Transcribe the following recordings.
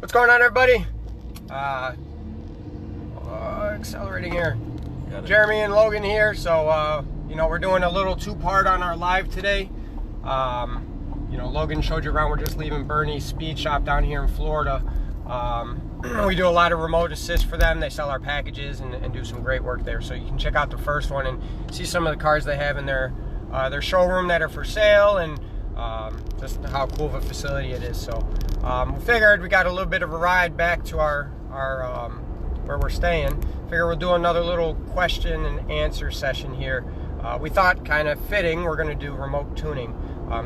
What's going on, everybody? Accelerating here. Jeremy and Logan here. So, we're doing a little two-part on our live today. Logan showed you around. We're just leaving Bernie's Speed Shop down here in Florida. We do a lot of remote assist for them. They sell our packages and do some great work there. So you can check out the first one and see some of the cars they have in their showroom that are for sale, and just how cool of a facility it is. So we figured we got a little bit of a ride back to our where we're staying. Figure we'll do another little question and answer session here. We thought kind of fitting we're going to do remote tuning.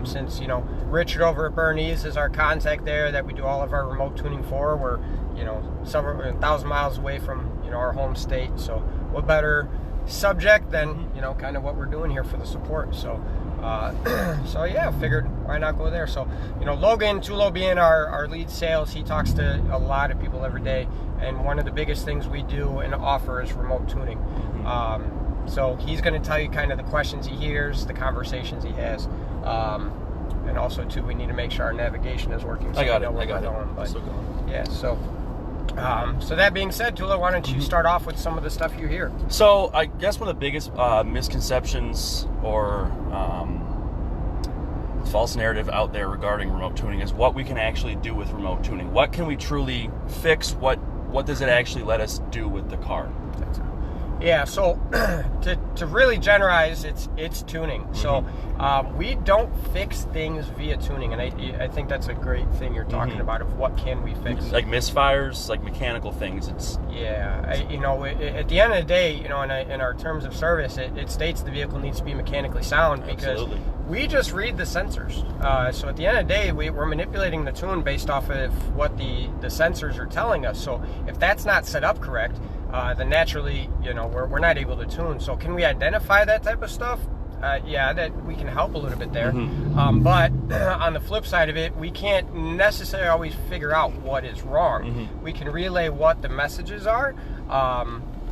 Since Richard over at Bernie's is our contact there that we do all of our remote tuning for. We're several 1,000 miles away from our home state, so what better subject than kind of what we're doing here for the support. So yeah, figured why not go there. So Logan Tulo being our lead sales, he talks to a lot of people every day, and one of the biggest things we do and offer is remote tuning. So he's going to tell you kind of the questions he hears, the conversations he has, and also too, we need to make sure our navigation is working. So I got it. Yeah. So that being said, Tula, why don't you start off with some of the stuff you hear? So I guess one of the biggest misconceptions or false narrative out there regarding remote tuning is what we can actually do with remote tuning. What can we truly fix? What does it actually let us do with the car? Yeah, so to really generalize, it's tuning. So we don't fix things via tuning, and I think that's a great thing you're talking about of what can we fix. Like misfires, like mechanical things. At the end of the day, in our terms of service, it states the vehicle needs to be mechanically sound because we just read the sensors. So at the end of the day, we're manipulating the tune based off of what the sensors are telling us. So if that's not set up correct, then naturally, we're not able to tune. So can we identify that type of stuff? Yeah, that we can help a little bit there. But on the flip side of it, we can't necessarily always figure out what is wrong. We can relay what the messages are,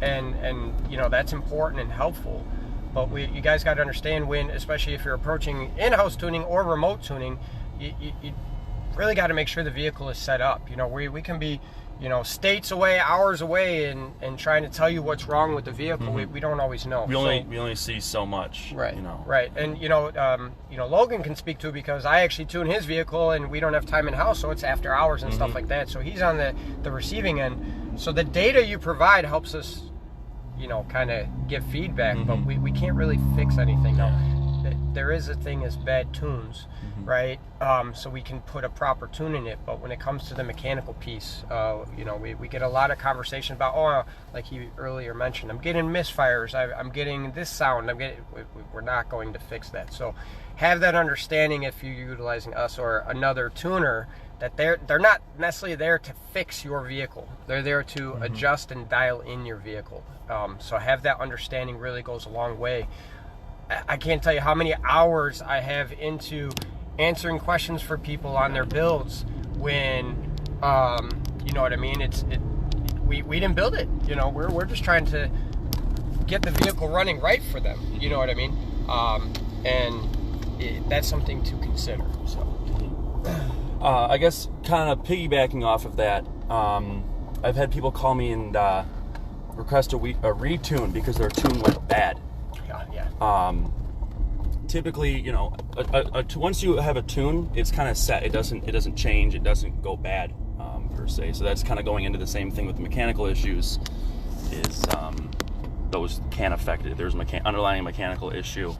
and that's important and helpful. But you guys got to understand especially if you're approaching in-house tuning or remote tuning, you really got to make sure the vehicle is set up. We can be states away, hours away, and trying to tell you what's wrong with the vehicle. We don't always know. We only see so much. Right. Right. And Logan can speak to it because I actually tune his vehicle, and we don't have time in house, so it's after hours and stuff like that. So he's on the receiving end. So the data you provide helps us, kind of give feedback, but we can't really fix anything. Now, there is a thing as bad tunes, right? So we can put a proper tune in it, but when it comes to the mechanical piece, we get a lot of conversation about, like he earlier mentioned, I'm getting misfires, I'm getting this sound, we're not going to fix that. So have that understanding if you're utilizing us or another tuner, that they're not necessarily there to fix your vehicle. They're there to adjust and dial in your vehicle. So have that understanding really goes a long way. I can't tell you how many hours I have into answering questions for people on their builds when, you know what I mean? We didn't build it. We're just trying to get the vehicle running right for them. You know what I mean? That's something to consider. So, I guess kind of piggybacking off of that, I've had people call me and request a retune because their tune went bad. Typically, once you have a tune, it's kind of set. It doesn't change. It doesn't go bad per se. So that's kind of going into the same thing with mechanical issues. Those can affect it. There's an underlying mechanical issue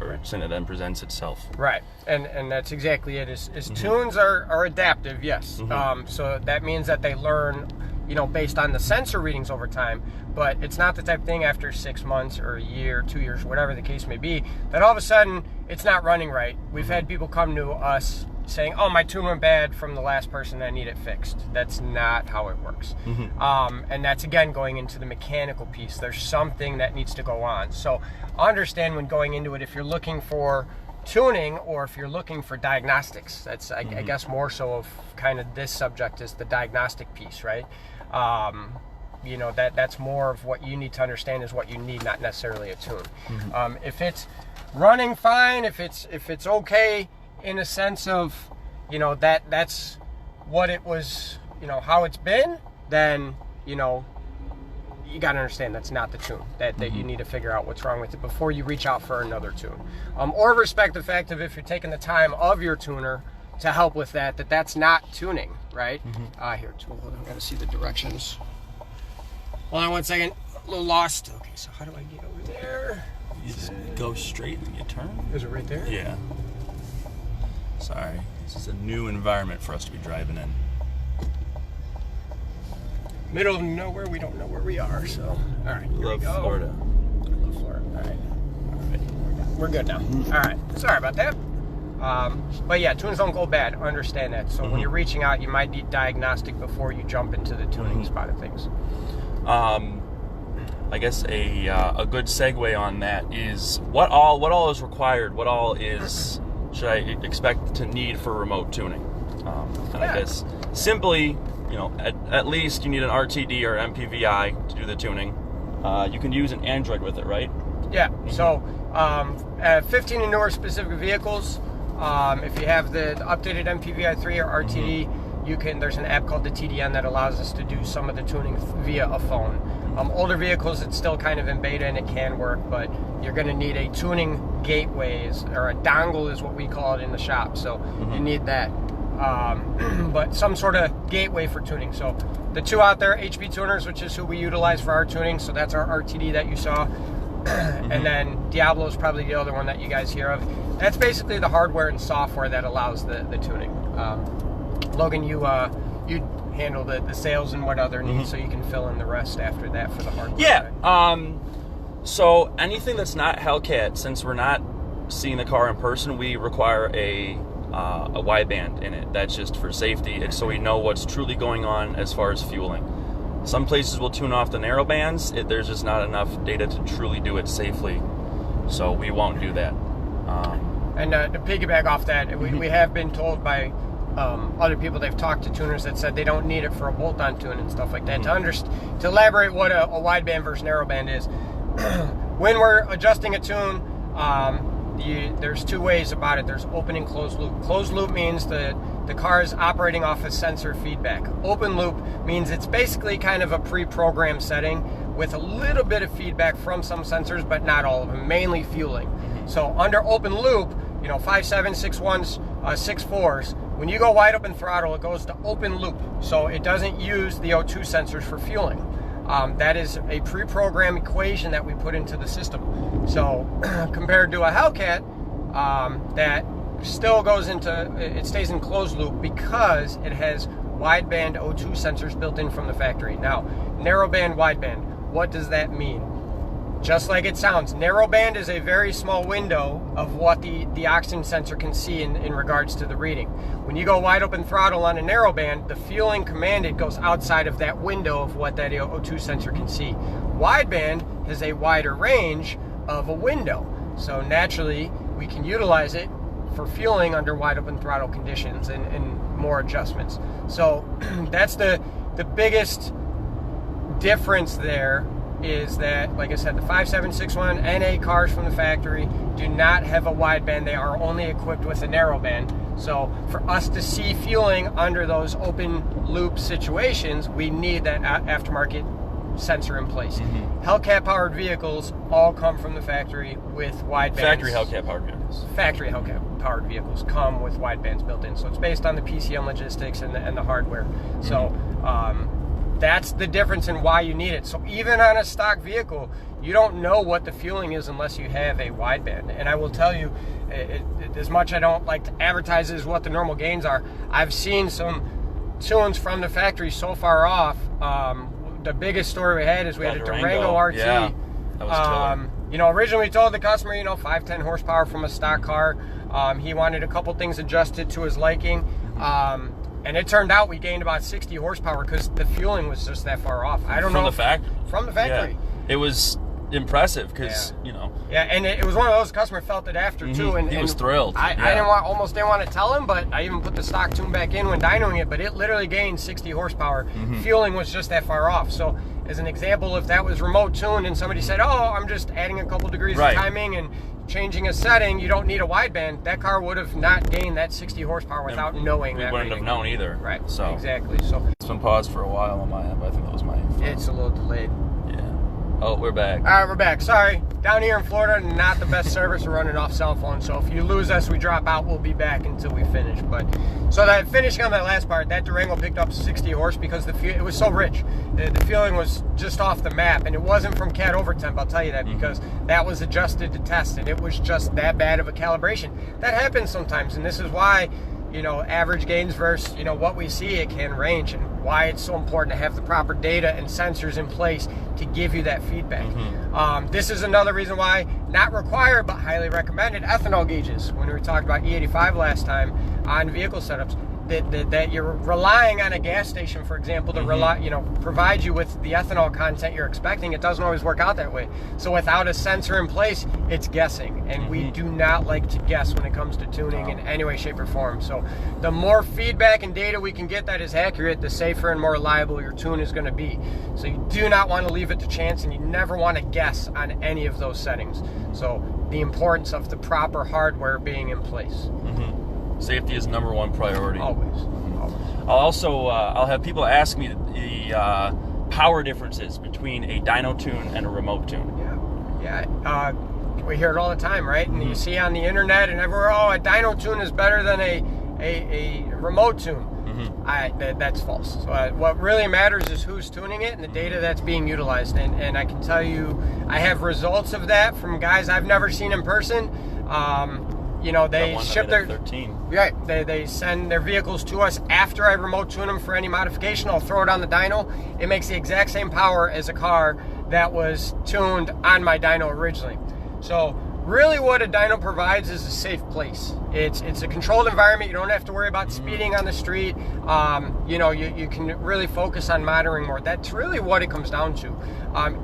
or something that then presents itself. Right, and that's exactly it. Is tunes are adaptive, yes. So that means that they learn, based on the sensor readings over time. But it's not the type of thing after 6 months or a year, 2 years, whatever the case may be, that all of a sudden it's not running right. We've had people come to us saying, oh, my tune went bad from the last person, I need it fixed. That's not how it works. And that's, again, going into the mechanical piece. There's something that needs to go on. So understand when going into it, if you're looking for tuning or if you're looking for diagnostics, that's, I guess, more so of kind of this subject is the diagnostic piece, right? That's more of what you need to understand is what you need, not necessarily a tune. If it's running fine, if it's okay in a sense of, that's what it was you know, how it's been, then, you know, you got to understand that's not the tune, that you need to figure out what's wrong with it before you reach out for another tune. Or respect the fact of if you're taking the time of your tuner to help with that, that's not tuning, right? Here, hold on, I got to see the directions. Hold on one second, a little lost. Okay, so how do I get over there? You just go straight and you turn. Is it right there? Yeah. Sorry, this is a new environment for us to be driving in. Middle of nowhere, we don't know where we are, so. All right, here Love we go. Florida. Love Florida, all right. We're good now. All right, sorry about that. But yeah, tunes don't go bad, understand that. So when you're reaching out, you might need diagnostic before you jump into the tuning spot of things. I guess a good segue on that is what all is required, what all is should I expect to need for remote tuning. And I guess simply, you know, at least you need an RTD or MPVI to do the tuning. You can use an Android with it, right? Yeah. So 15 and newer specific vehicles, if you have the updated MPVI 3 or RTD, you can. There's an app called the TDN that allows us to do some of the tuning via a phone. Older vehicles, it's still kind of in beta and it can work, but you're going to need a tuning gateways, or a dongle is what we call it in the shop. So you need that. But some sort of gateway for tuning. So the two out there, HB Tuners, which is who we utilize for our tuning. So that's our RTD that you saw. And then Diablo is probably the other one that you guys hear of. That's basically the hardware and software that allows the tuning. Logan, you handle the sales and what other needs, so you can fill in the rest after that for the hardware. Yeah. So anything that's not Hellcat, since we're not seeing the car in person, we require a wideband in it. That's just for safety. It's so we know what's truly going on as far as fueling. Some places will tune off the narrow bands. There's just not enough data to truly do it safely, so we won't do that. And to piggyback off that, we have been told by other people, they've talked to tuners that said they don't need it for a bolt-on tune and stuff like that. To elaborate what a wideband versus narrowband is, when we're adjusting a tune, there's two ways about it. There's open and closed loop. Closed loop means the car is operating off of sensor feedback. Open loop means it's basically kind of a pre-programmed setting with a little bit of feedback from some sensors, but not all of them, mainly fueling. So under open loop, 5.7, 6.1s, 6.4s, when you go wide open throttle, it goes to open loop. So it doesn't use the O2 sensors for fueling. That is a pre-programmed equation that we put into the system. So compared to a Hellcat, that still goes into, it stays in closed loop because it has wideband O2 sensors built in from the factory. Now, narrowband, wideband, what does that mean? Just like it sounds, narrowband is a very small window of what the oxygen sensor can see in regards to the reading. When you go wide open throttle on a narrowband, the fueling commanded goes outside of that window of what that O2 sensor can see. Wideband has a wider range of a window, so naturally we can utilize it for fueling under wide open throttle conditions and more adjustments. So that's the biggest difference there, is that, like I said, the 5.7, 6.1 NA cars from the factory do not have a wideband. They are only equipped with a narrowband. So for us to see fueling under those open loop situations, we need that aftermarket sensor in place. Hellcat powered vehicles all come from the factory with widebands. Factory Hellcat powered vehicles. Factory Hellcat powered vehicles come with widebands built in. So it's based on the PCM logistics and the hardware. So that's the difference in why you need it. So even on a stock vehicle, you don't know what the fueling is unless you have a wideband. And I will tell you, as much I don't like to advertise as what the normal gains are, I've seen some tunes from the factory so far off. The biggest story we had is we had a Durango RT. Yeah, that was killer. Originally we told the customer, 5-10 horsepower from a stock car. He wanted a couple things adjusted to his liking. And it turned out we gained about 60 horsepower because the fueling was just that far off. I don't know. From the factory. Yeah. It was impressive because, Yeah, and it was one of those, customer felt it after too. And he was thrilled. I almost didn't want to tell him, but I even put the stock tune back in when dynoing it, but it literally gained 60 horsepower. Fueling was just that far off. So as an example, if that was remote tuned and somebody said, oh, I'm just adding a couple degrees of timing and changing a setting, you don't need a wideband. That car would have not gained that 60 horsepower without knowing that. We wouldn't have known either. Right. So exactly. So it's been paused for a while on my end, but I think that was my phone. It's a little delayed. Yeah. Oh, we're back. All right, we're back. Sorry. Down here in Florida, not the best service. We're running off cell phone. So if you lose us, we drop out. We'll be back until we finish. But so that finishing on that last part, that Durango picked up 60 horse because it was so rich. The feeling was just off the map, and it wasn't from cat overtemp. I'll tell you that because that was adjusted to test, and it was just that bad of a calibration. That happens sometimes, and this is why, you know, average gains versus, you know, what we see, it can range, and why it's so important to have the proper data and sensors in place to give you that feedback. This is another reason why, not required but highly recommended, ethanol gauges. When we talked about E85 last time on vehicle setups, that you're relying on a gas station, for example, to provide you with the ethanol content you're expecting. It doesn't always work out that way. So without a sensor in place, it's guessing, and we do not like to guess when it comes to tuning in any way, shape, or form. So the more feedback and data we can get that is accurate, the safer and more reliable your tune is going to be. So you do not want to leave it to chance, and you never want to guess on any of those settings. So the importance of the proper hardware being in place. Safety is number 1 priority. Always. I'll have people ask me the power differences between a dyno tune and a remote tune. Yeah. We hear it all the time, right? And you see on the internet and everywhere, oh, a dyno tune is better than a remote tune. That's false. So, what really matters is who's tuning it and the data that's being utilized. And I can tell you, I have results of that from guys I've never seen in person. You know, they ship their 13. Right. They send their vehicles to us after I remote tune them for any modification. I'll throw it on the dyno. It makes the exact same power as a car that was tuned on my dyno originally. So really what a dyno provides is a safe place. It's a controlled environment. You don't have to worry about speeding on the street. You know, you can really focus on monitoring more. That's really what it comes down to.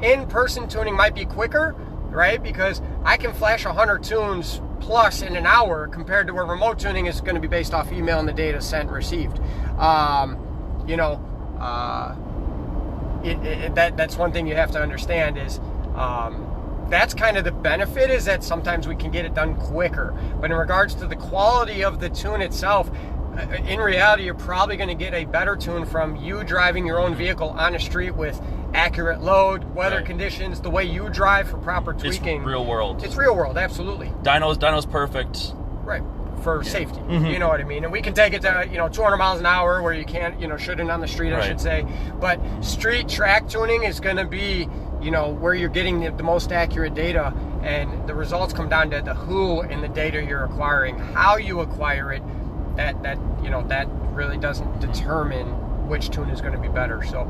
In-person tuning might be quicker, right? Because I can flash 100 tunes plus in an hour compared to where remote tuning is going to be based off email and the data sent and received. You know, that's one thing you have to understand is that's kind of the benefit, is that sometimes we can get it done quicker. But in regards to the quality of the tune itself, in reality, you're probably going to get a better tune from you driving your own vehicle on a street with accurate load, weather conditions, the way you drive for proper tweaking. It's real world. It's real world, absolutely. Dyno's perfect. Right, for safety. You know what I mean? And we can take it to, 200 miles an hour where you can't, shouldn't on the street, I should say. But street track tuning is going to be, where you're getting the most accurate data, and the results come down to the who and the data you're acquiring. How you acquire it, that really doesn't determine which tune is going to be better. So,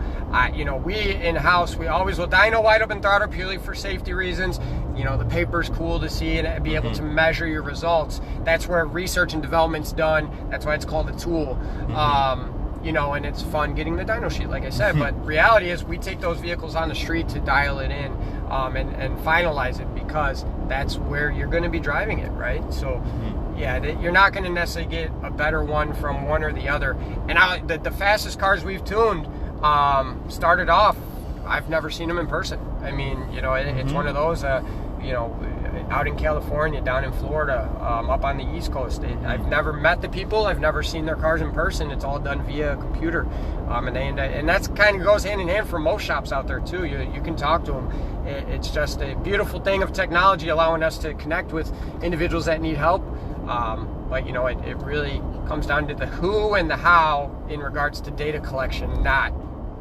we in-house, we always will dyno wide open throttle purely for safety reasons. The paper's cool to see and be able to measure your results. That's where research and development's done. That's why it's called a tool. And it's fun getting the dyno sheet, like I said. But reality is we take those vehicles on the street to dial it in and finalize it, because that's where you're going to be driving it, right? So, you're not going to necessarily get a better one from one or the other. And the fastest cars we've tuned started off, I've never seen them in person. I mean, it's one of those, out in California, down in Florida, up on the East Coast. I've never met the people. I've never seen their cars in person. It's all done via computer. And that's kind of goes hand in hand for most shops out there too. You can talk to them. It's just a beautiful thing of technology, allowing us to connect with individuals that need help. But it really comes down to the who and the how in regards to data collection, not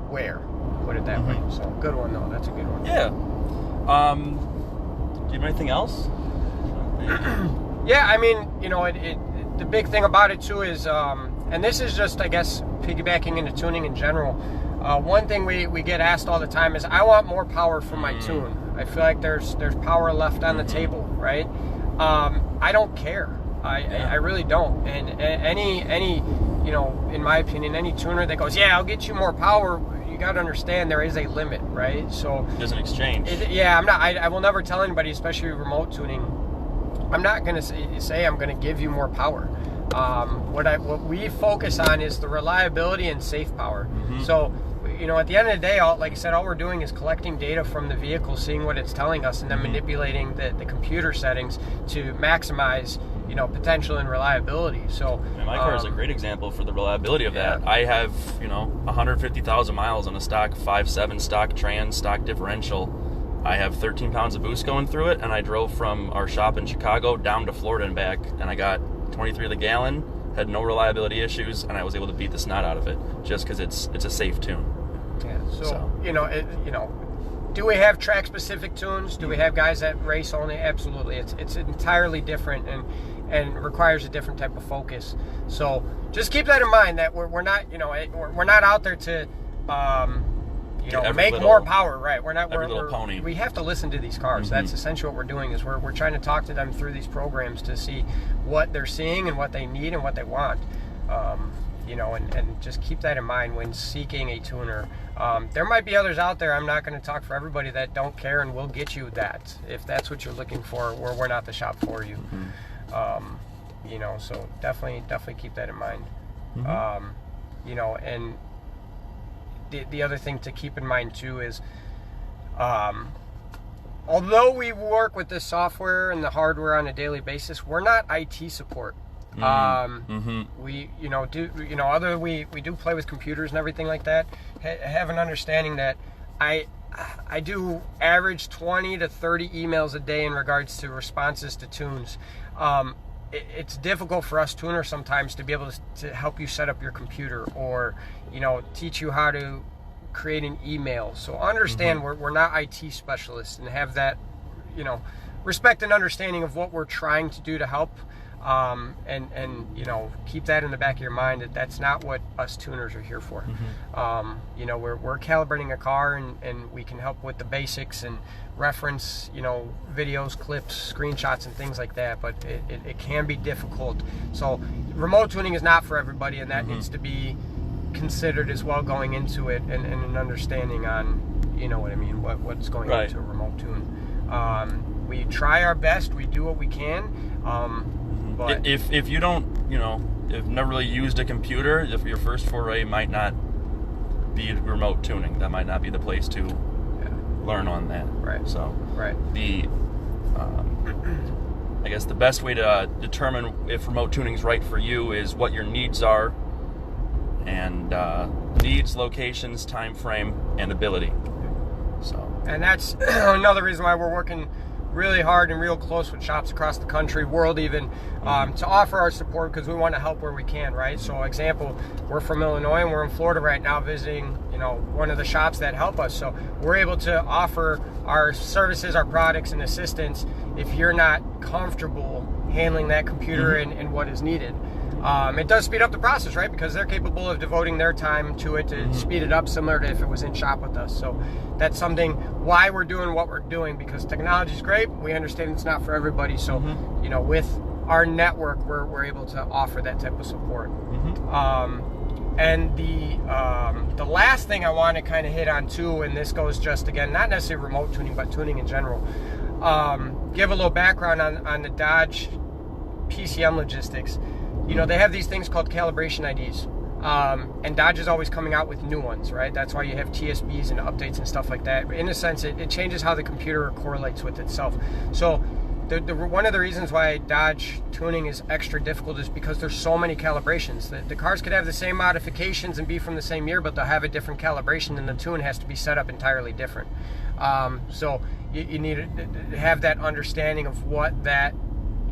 where. Put it that way. So good one though. That's a good one. Yeah. Do you have anything else? Yeah, I mean, the big thing about it too is, and this is just, I guess, piggybacking into tuning in general. One thing we get asked all the time is, I want more power from my tune. I feel like there's power left on the table, right? I don't care. I really don't. And any in my opinion, any tuner that goes, yeah, I'll get you more power, you got to understand there is a limit, right? So there's an exchange. I will never tell anybody, especially remote tuning, I'm not going to say I'm going to give you more power. What we focus on is the reliability and safe power. So you know, at the end of the day, like I said, all we're doing is collecting data from the vehicle, seeing what it's telling us, and then manipulating the computer settings to maximize, you know, potential and reliability. So my car is a great example for the reliability of that. I have, you know, 150,000 miles on a stock 5.7 stock trans, stock differential. I have 13 pounds of boost going through it, and I drove from our shop in Chicago down to Florida and back, and I got 23 to the gallon, had no reliability issues, and I was able to beat the snot out of it just because it's a safe tune. Yeah. So. You know, do we have track specific tunes? Do we have guys that race only? Absolutely. It's entirely different and requires a different type of focus. So just keep that in mind, that we're not, you know, we're not out there to you know, make more power, right? We're not. Pony. We have to listen to these cars. That's essentially what we're doing. Is we're trying to talk to them through these programs to see what they're seeing and what they need and what they want. You know, and just keep that in mind when seeking a tuner. There might be others out there. I'm not going to talk for everybody that don't care, and we'll get you that if that's what you're looking for. We're not the shop for you. You know, so definitely keep that in mind. You know, and the other thing to keep in mind too is, although we work with the software and the hardware on a daily basis, we're not IT support. We, you know, we do play with computers and everything like that. Have an understanding that I do average 20 to 30 emails a day in regards to responses to tunes. It's difficult for us tuners sometimes to be able to help you set up your computer, or, you know, teach you how to create an email. So understand we're not IT specialists, and have that, you know, respect and understanding of what we're trying to do to help. And you know, keep that in the back of your mind, that that's not what us tuners are here for. You know, we're calibrating a car, and we can help with the basics and reference, you know, videos, clips, screenshots, and things like that, but it can be difficult. So remote tuning is not for everybody, and that needs to be considered as well going into it, and an understanding on, you know what I mean, what's going into a remote tune. We try our best, we do what we can. But if you don't, you know, if never really used a computer, if your first foray might not be remote tuning, that might not be the place to learn on that. Right. So the I guess the best way to determine if remote tuning is right for you is what your needs are, and needs, locations, time frame, and ability. So, and that's another reason why we're working really hard and real close with shops across the country, world even, to offer our support, because we want to help where we can, right? So example, we're from Illinois and we're in Florida right now visiting, you know, one of the shops that help us. So we're able to offer our services, our products, and assistance if you're not comfortable handling that computer and what is needed. It does speed up the process, right? Because they're capable of devoting their time to it to speed it up, similar to if it was in shop with us. So that's something why we're doing what we're doing, because technology is great. We understand it's not for everybody. So, you know, with our network, we're able to offer that type of support. And the last thing I want to kind of hit on too, and this goes just, again, not necessarily remote tuning, but tuning in general. Give a little background on the Dodge PCM logistics. You know, they have these things called calibration IDs, and Dodge is always coming out with new ones, right? That's why you have TSBs and updates and stuff like that. But in a sense, it changes how the computer correlates with itself. So one of the reasons why Dodge tuning is extra difficult is because there's so many calibrations. The cars could have the same modifications and be from the same year, but they'll have a different calibration, and the tune has to be set up entirely different. So you need to have that understanding of what that,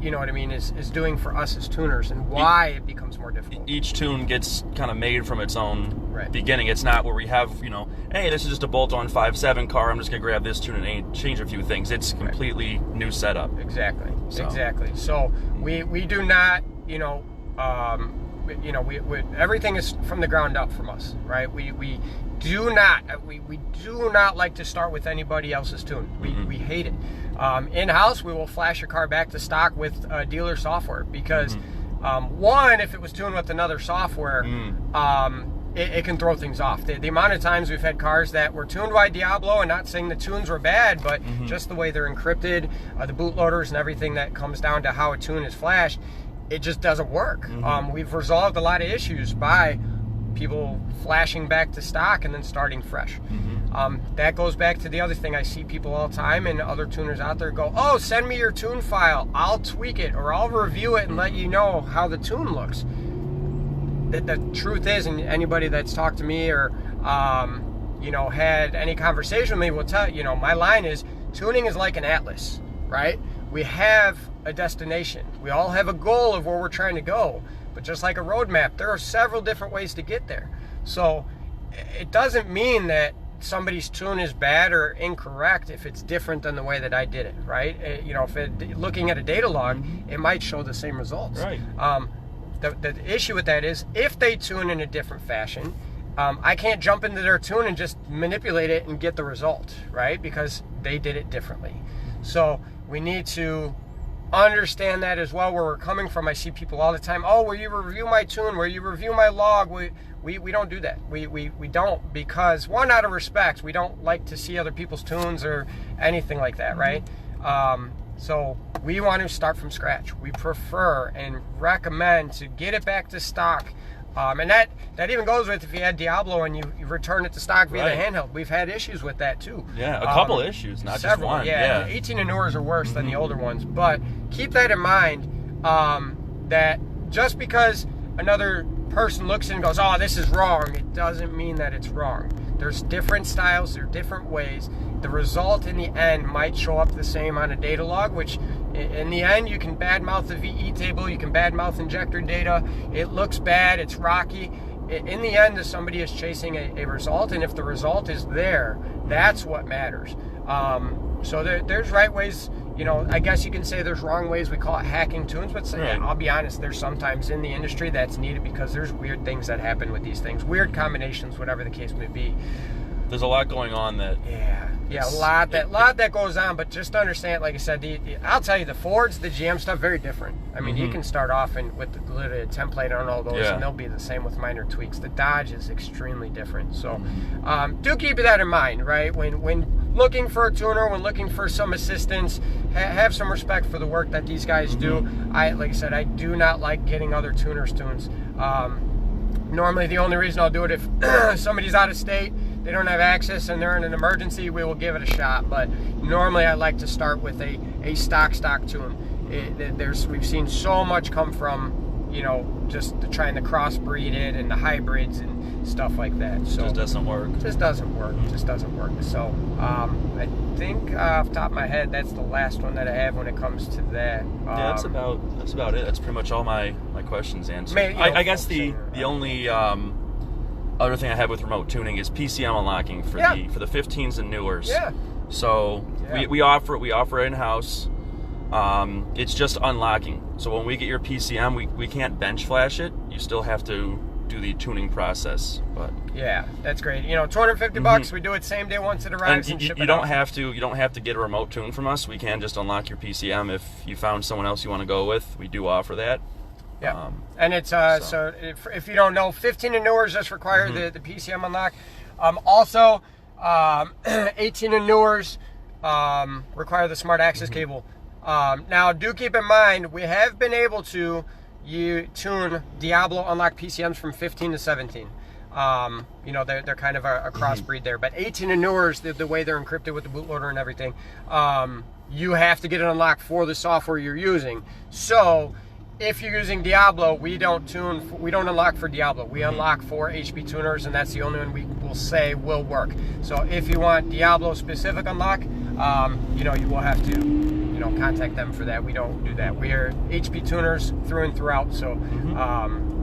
you know what I mean, is doing for us as tuners, and why it becomes more difficult. Each tune gets kind of made from its own beginning. It's not where we have, you know, hey, this is just a bolt-on 5.7 car, I'm just going to grab this tune and change a few things. It's completely new setup. Exactly. So we do not, you know, we everything is from the ground up from us, right? We do not like to start with anybody else's tune. We hate it. In-house, we will flash your car back to stock with dealer software, because one, if it was tuned with another software, it can throw things off. The amount of times we've had cars that were tuned by Diablo, and not saying the tunes were bad, but just the way they're encrypted, the bootloaders and everything that comes down to how a tune is flashed, it just doesn't work. We've resolved a lot of issues by people flashing back to stock and then starting fresh. That goes back to the other thing I see people all the time, and other tuners out there go, oh, send me your tune file, I'll tweak it, or I'll review it and let you know how the tune looks. The truth is, and anybody that's talked to me or had any conversation with me will tell you, my line is, tuning is like an atlas, right? We have a destination. We all have a goal of where we're trying to go. But just like a roadmap, there are several different ways to get there. So it doesn't mean that somebody's tune is bad or incorrect if it's different than the way that I did it, right? Looking at a data log, it might show the same results. Right. The issue with that is, if they tune in a different fashion, I can't jump into their tune and just manipulate it and get the result, right? Because they did it differently. So we need to understand that as well, where we're coming from. I see people all the time, oh, will you review my tune? Will you review my log? We don't do that. We don't, because one, out of respect, we don't like to see other people's tunes or anything like that, right? So we want to start from scratch. We prefer and recommend to get it back to stock. And that even goes with if you had Diablo and you return it to stock via the handheld. We've had issues with that too. Yeah, a couple issues, not several, just one. Yeah. 18 and newers are worse than the older ones. But keep that in mind, that just because another person looks and goes, oh, this is wrong, it doesn't mean that it's wrong. There's different styles, there are different ways. The result in the end might show up the same on a data log, which in the end you can badmouth the VE table, you can badmouth injector data, it looks bad, it's rocky. In the end, somebody is chasing a result, and if the result is there, that's what matters. So there's right ways, I guess you can say there's wrong ways, we call it hacking tunes, but I'll be honest, there's sometimes in the industry that's needed because there's weird things that happen with these things, weird combinations, whatever the case may be. There's a lot going on that... Yeah, a lot that goes on, but just understand, like I said, I'll tell you, the Fords, the GM stuff, very different. I mean, you can start off with literally a template on all those, and they'll be the same with minor tweaks. The Dodge is extremely different, so do keep that in mind, right? When looking for a tuner, when looking for some assistance, have some respect for the work that these guys do. Like I said, I do not like getting other tuners' tunes. Normally, the only reason I'll do it if somebody's out of state, they don't have access, and they're in an emergency, we will give it a shot. But normally I like to start with a stock tune. We've seen so much come from, just trying to crossbreed it and the hybrids and stuff like that. So just doesn't work. Just doesn't work. So I think off the top of my head, that's the last one that I have when it comes to that. That's about it. That's pretty much all my questions answered. I guess the only other thing I have with remote tuning is PCM unlocking for the 15s and newers. Yeah. So we offer it in-house. It's just unlocking. So when we get your PCM, we can't bench flash it. You still have to do the tuning process. But yeah, that's great. $250. We do it same day once it arrives and ship it. You don't have to get a remote tune from us. We can just unlock your PCM if you found someone else you want to go with. We do offer that. Yeah, and it's so if you don't know, 15 and newers just require the PCM unlock. Also, 18 and newers require the smart access cable. Now, do keep in mind, we have been able to tune Diablo unlock PCMs from 15 to 17. They're kind of a crossbreed there. But 18 and newers, the way they're encrypted with the bootloader and everything, you have to get it unlocked for the software you're using. So if you're using Diablo, we don't unlock for Diablo. We unlock for HP tuners, and that's the only one we will say will work. So if you want Diablo specific unlock, you will have to contact them for that. We don't do that. We are HP tuners through and throughout, so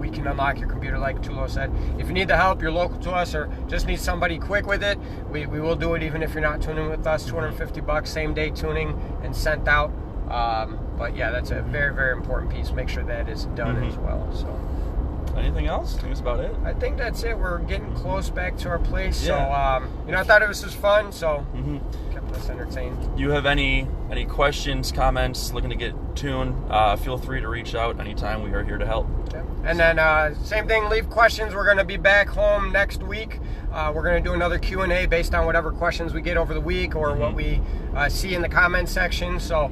we can unlock your computer like Tulo said. If you need the help, you're local to us, or just need somebody quick with it, we will do it even if you're not tuning with us. $250, same day tuning and sent out. But yeah, that's a very, very important piece. Make sure that is done as well. So, anything else? I think that's about it. I think that's it. We're getting close back to our place. Yeah. So, I thought it was just fun. So, kept us entertained. You have any questions, comments, looking to get tuned? Feel free to reach out anytime. We are here to help. Okay. And then same thing. Leave questions. We're going to be back home next week. We're going to do another Q&A based on whatever questions we get over the week or what we see in the comment section. So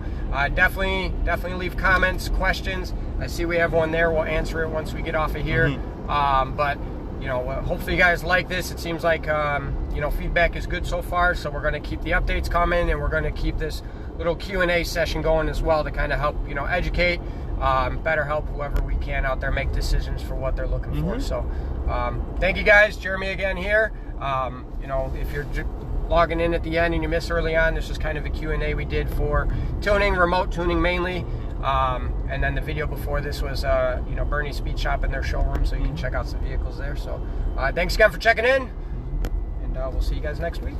definitely leave comments, questions. I see we have one there. We'll answer it once we get off of here. But you know, hopefully you guys like this. It seems like, you know, feedback is good so far, so we're going to keep the updates coming, and we're going to keep this little Q&A session going as well to kind of help, you know, educate, better help whoever we can out there make decisions for what they're looking for. So thank you guys. Jeremy again here. You know, if you're logging in at the end and you miss early on, this is kind of a Q&A we did for tuning, remote tuning mainly. And then the video before this was, you know, Bernie's Speed Shop in their showroom, so you can check out some vehicles there. So thanks again for checking in, and we'll see you guys next week.